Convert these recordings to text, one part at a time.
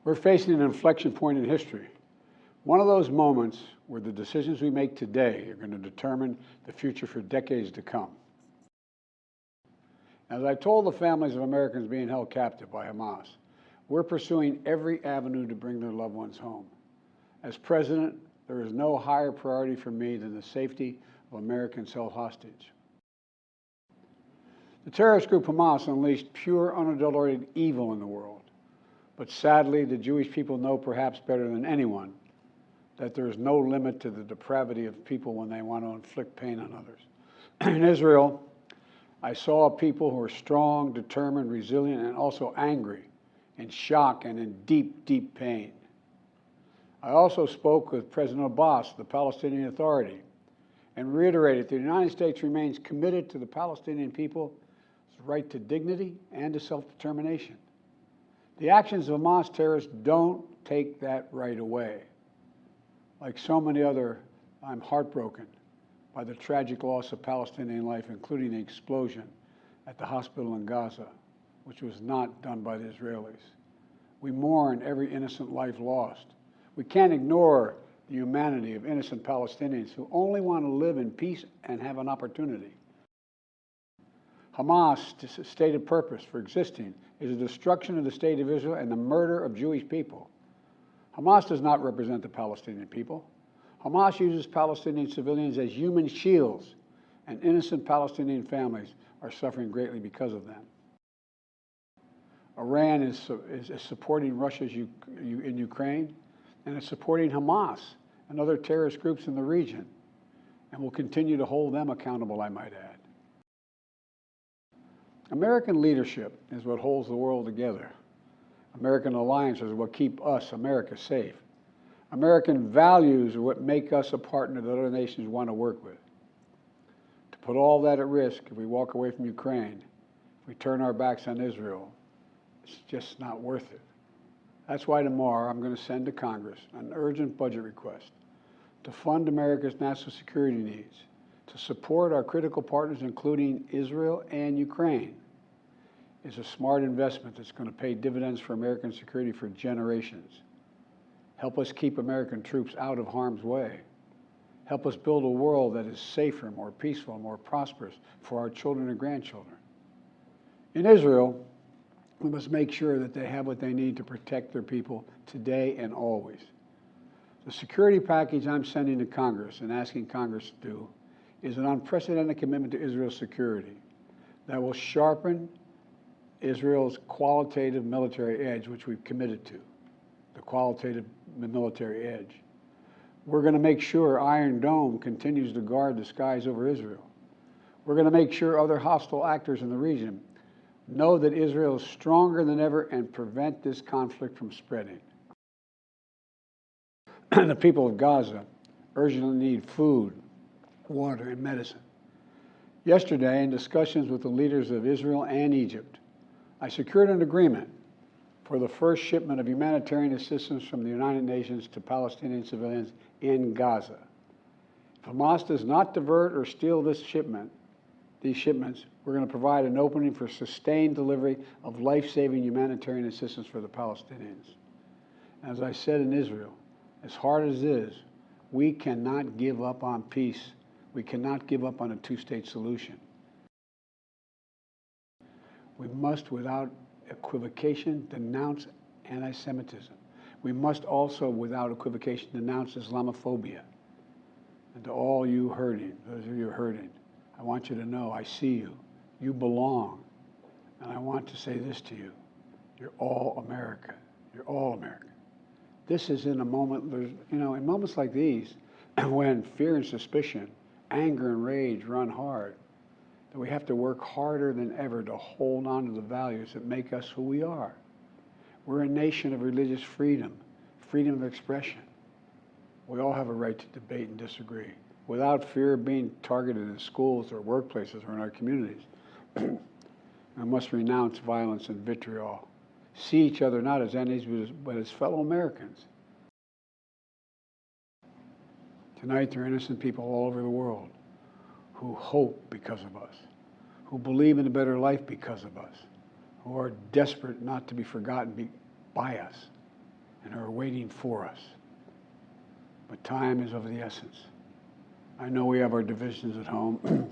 We're facing an inflection point in history. One of those moments where the decisions we make today are going to determine the future for decades to come. As I told the families of Americans being held captive by Hamas, we're pursuing every avenue to bring their loved ones home. As president, there is no higher priority for me than the safety of Americans held hostage. The terrorist group Hamas unleashed pure, unadulterated evil in the world. But sadly, the Jewish people know perhaps better than anyone that there is no limit to the depravity of people when they want to inflict pain on others. In Israel, I saw people who are strong, determined, resilient, and also angry, in shock and in deep, deep pain. I also spoke with President Abbas, the Palestinian Authority, and reiterated that the United States remains committed to the Palestinian people's right to dignity and to self-determination. The actions of Hamas terrorists don't take that right away. Like so many other, I'm heartbroken by the tragic loss of Palestinian life, including the explosion at the hospital in Gaza, which was not done by the Israelis. We mourn every innocent life lost. We can't ignore the humanity of innocent Palestinians who only want to live in peace and have an opportunity. Hamas' stated purpose for existing is the destruction of the state of Israel and the murder of Jewish people. Hamas does not represent the Palestinian people. Hamas uses Palestinian civilians as human shields, and innocent Palestinian families are suffering greatly because of them. Iran is supporting Russia in Ukraine, and it's supporting Hamas and other terrorist groups in the region, and will continue to hold them accountable, I might add. American leadership is what holds the world together. American alliances are what keep us, America, safe. American values are what make us a partner that other nations want to work with. To put all that at risk, if we walk away from Ukraine, if we turn our backs on Israel, it's just not worth it. That's why tomorrow I'm going to send to Congress an urgent budget request to fund America's national security needs, to support our critical partners, including Israel and Ukraine. Is a smart investment that's going to pay dividends for American security for generations. Help us keep American troops out of harm's way. Help us build a world that is safer, more peaceful, more prosperous for our children and grandchildren. In Israel, we must make sure that they have what they need to protect their people today and always. The security package I'm sending to Congress and asking Congress to do is an unprecedented commitment to Israel's security that will sharpen Israel's qualitative military edge, which we've committed to, the qualitative military edge. We're going to make sure Iron Dome continues to guard the skies over Israel. We're going to make sure other hostile actors in the region know that Israel is stronger than ever and prevent this conflict from spreading. The people of Gaza urgently need food, water, and medicine. Yesterday, in discussions with the leaders of Israel and Egypt, I secured an agreement for the first shipment of humanitarian assistance from the United Nations to Palestinian civilians in Gaza. If Hamas does not divert or steal these shipments, we're going to provide an opening for sustained delivery of life-saving humanitarian assistance for the Palestinians. As I said in Israel, as hard as it is, we cannot give up on peace. We cannot give up on a two-state solution. We must, without equivocation, denounce anti-Semitism. We must also, without equivocation, denounce Islamophobia. And to all you hurting, those of you hurting, I want you to know I see you. You belong. And I want to say this to you. You're all America. You're all America. This is in a moment, in moments like these, when fear and suspicion, anger and rage run hard, that we have to work harder than ever to hold on to the values that make us who we are. We're a nation of religious freedom, freedom of expression. We all have a right to debate and disagree without fear of being targeted in schools or workplaces or in our communities. We must renounce violence and vitriol. See each other not as enemies, but as fellow Americans. Tonight, there are innocent people all over the world who hope because of us, who believe in a better life because of us, who are desperate not to be forgotten by us. and are waiting for us. But time is of the essence. I know we have our divisions at home.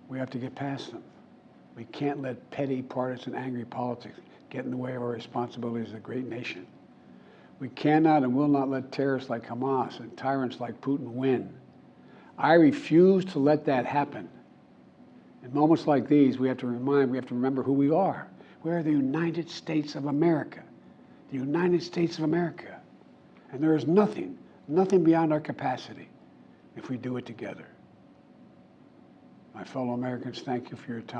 We have to get past them. We can't let petty, partisan, angry politics get in the way of our responsibilities as a great nation. We cannot and will not let terrorists like Hamas and tyrants like Putin win. I refuse to let that happen. In moments like these, we have to remember who we are. We are the United States of America. The United States of America. And there is nothing beyond our capacity if we do it together. My fellow Americans, thank you for your time.